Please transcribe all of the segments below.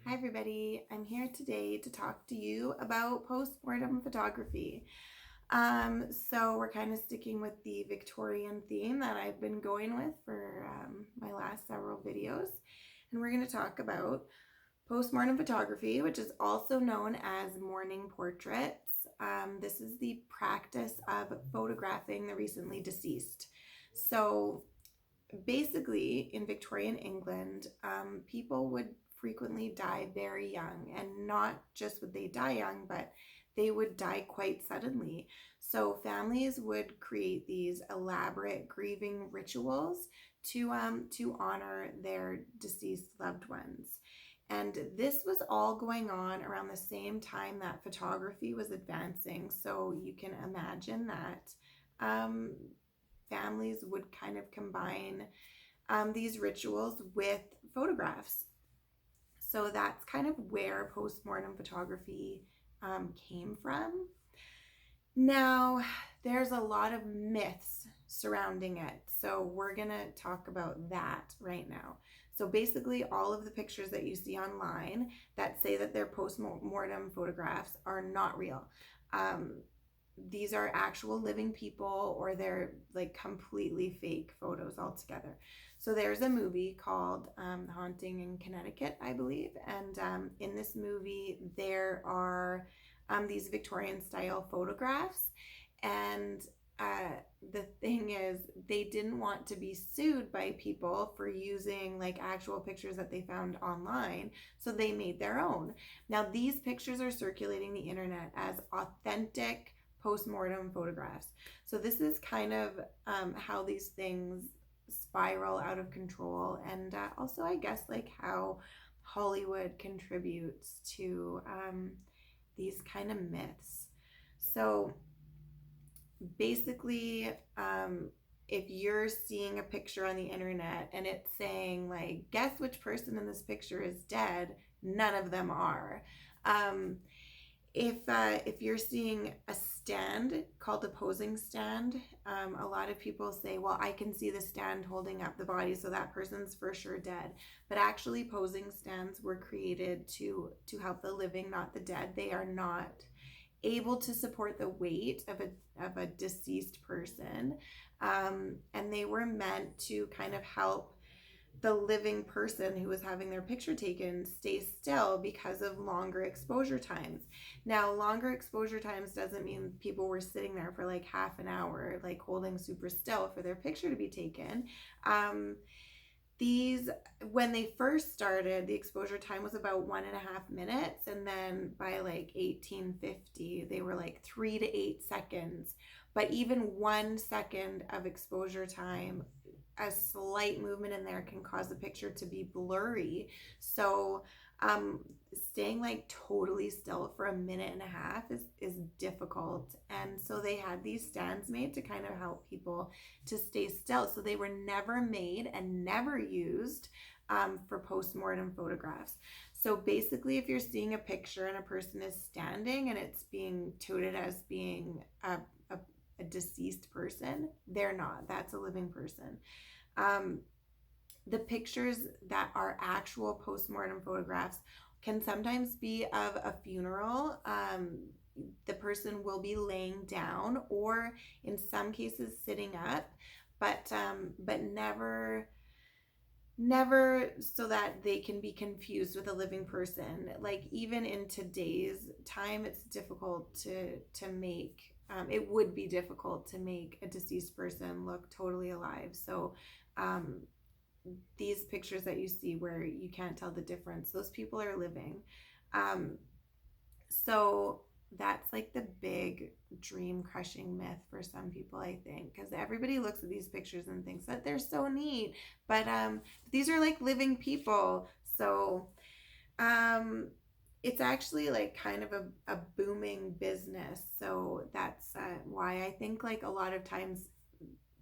Hi everybody, I'm here today to talk to you about post-mortem photography. So we're kind of sticking with the Victorian theme that I've been going with for my last several videos. And we're going to talk about post-mortem photography, which is also known as morning portraits. This is the practice of photographing the recently deceased. So basically, in Victorian England, people would frequently die very young, and not just would they die young, but they would die quite suddenly. So families would create these elaborate grieving rituals to honor their deceased loved ones. And this was all going on around the same time that photography was advancing. So you can imagine that um, families would kind of combine these rituals with photographs. So that's kind of where postmortem photography came from. Now, there's a lot of myths surrounding it. So we're going to talk about that right now. So basically, all of the pictures that you see online that say that they're post-mortem photographs are not real. These are actual living people, or they're like completely fake photos altogether. So there's a movie called Haunting in Connecticut, I believe. And in this movie, there are these Victorian style photographs. And the thing is, they didn't want to be sued by people for using like actual pictures that they found online. So they made their own. Now, these pictures are circulating the internet as authentic post-mortem photographs. So this is kind of how these things spiral out of control, and also I guess like how Hollywood contributes to these kind of myths. So basically, if you're seeing a picture on the internet and it's saying like, guess which person in this picture is dead, none of them are. If you're seeing a stand called a posing stand, a lot of people say, well, I can see the stand holding up the body, so that person's for sure dead. But actually, posing stands were created to help the living, not the dead. They are not able to support the weight of a deceased person, and they were meant to kind of help the living person who was having their picture taken stay still because of longer exposure times. Now, longer exposure times doesn't mean people were sitting there for like half an hour, like holding super still for their picture to be taken. These, when they first started, the exposure time was about 1.5 minutes, and then by like 1850 they were like 3 to 8 seconds. But even 1 second of exposure time, a slight movement in there can cause the picture to be blurry. So staying like totally still for 1.5 minutes is difficult. And so they had these stands made to kind of help people to stay still. So they were never made and never used for post-mortem photographs. So basically, if you're seeing a picture and a person is standing and it's being touted as being a deceased person, they're not. That's a living person. The pictures that are actual post-mortem photographs can sometimes be of a funeral. The person will be laying down, or in some cases sitting up, but never so that they can be confused with a living person. Like, even in today's time, it's difficult to make it would be difficult to make a deceased person look totally alive. So these pictures that you see where you can't tell the difference, those people are living. So that's like the big dream crushing myth for some people, I think, because everybody looks at these pictures and thinks that they're so neat, but these are like living people. So it's actually like kind of a booming business. So that's why I think like a lot of times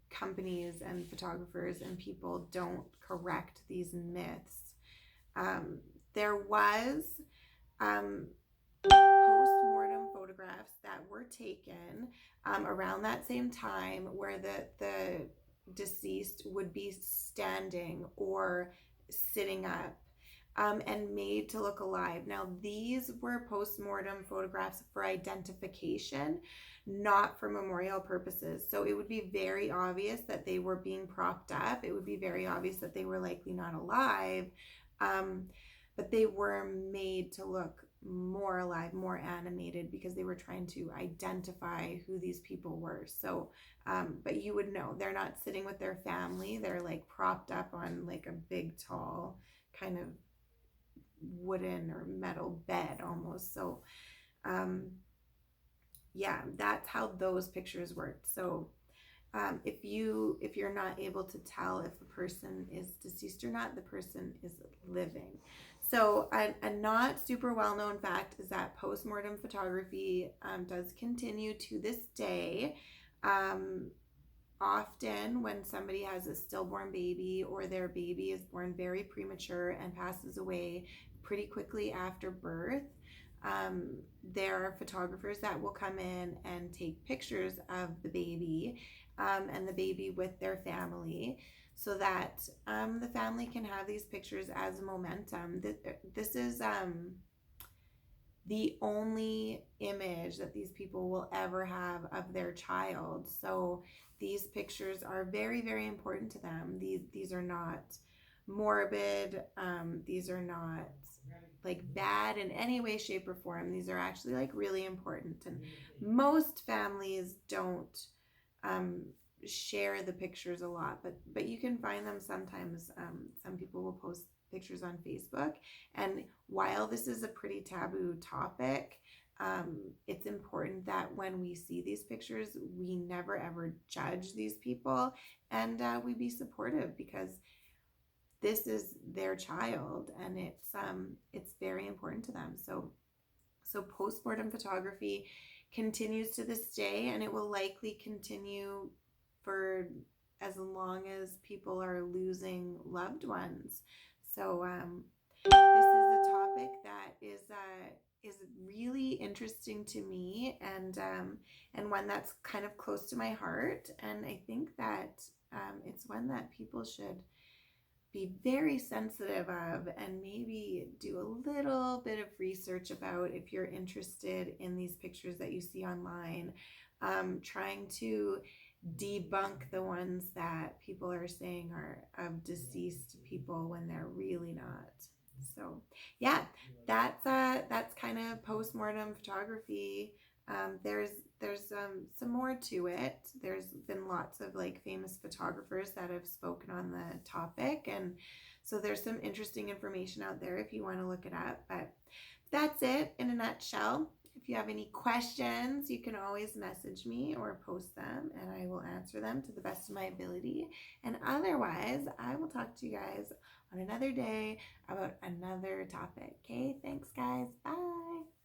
companies and photographers and people don't correct these myths. There was post-mortem photographs that were taken around that same time where the deceased would be standing or sitting up. and made to look alive. Now, these were post-mortem photographs for identification, not for memorial purposes. So it would be very obvious that they were being propped up. It would be very obvious that they were likely not alive. But they were made to look more alive, more animated, because they were trying to identify who these people were. So, but you would know they're not sitting with their family. They're like propped up on like a big, tall kind of wooden or metal bed almost. So, yeah, that's how those pictures worked. So, if you're not able to tell if a person is deceased or not, the person is living. So a not super well-known fact is that post-mortem photography does continue to this day. Often when somebody has a stillborn baby or their baby is born very premature and passes away pretty quickly after birth, there are photographers that will come in and take pictures of the baby and the baby with their family, so that the family can have these pictures as a momentum. This is the only image that these people will ever have of their child. So these pictures are very, very important to them. These are not morbid. These are not like bad in any way, shape, or form. These are actually like really important. And most families don't share the pictures a lot, but you can find them sometimes. Some people will post pictures on Facebook, and while this is a pretty taboo topic, it's important that when we see these pictures, we never ever judge these people, and we be supportive, because this is their child and it's very important to them. So postmortem photography continues to this day, and it will likely continue for as long as people are losing loved ones. So this is a topic that is really interesting to me, and one that's kind of close to my heart. And I think that it's one that people should be very sensitive of, and maybe do a little bit of research about if you're interested in these pictures that you see online, trying to debunk the ones that people are saying are of deceased people when they're really not. So yeah, that's kind of post-mortem photography. There's some more to it. There's been lots of like famous photographers that have spoken on the topic, and so there's some interesting information out there if you want to look it up. But that's it in a nutshell. If you have any questions, you can always message me or post them, and I will answer them to the best of my ability. And otherwise, I will talk to you guys on another day about another topic. Okay, thanks guys. Bye.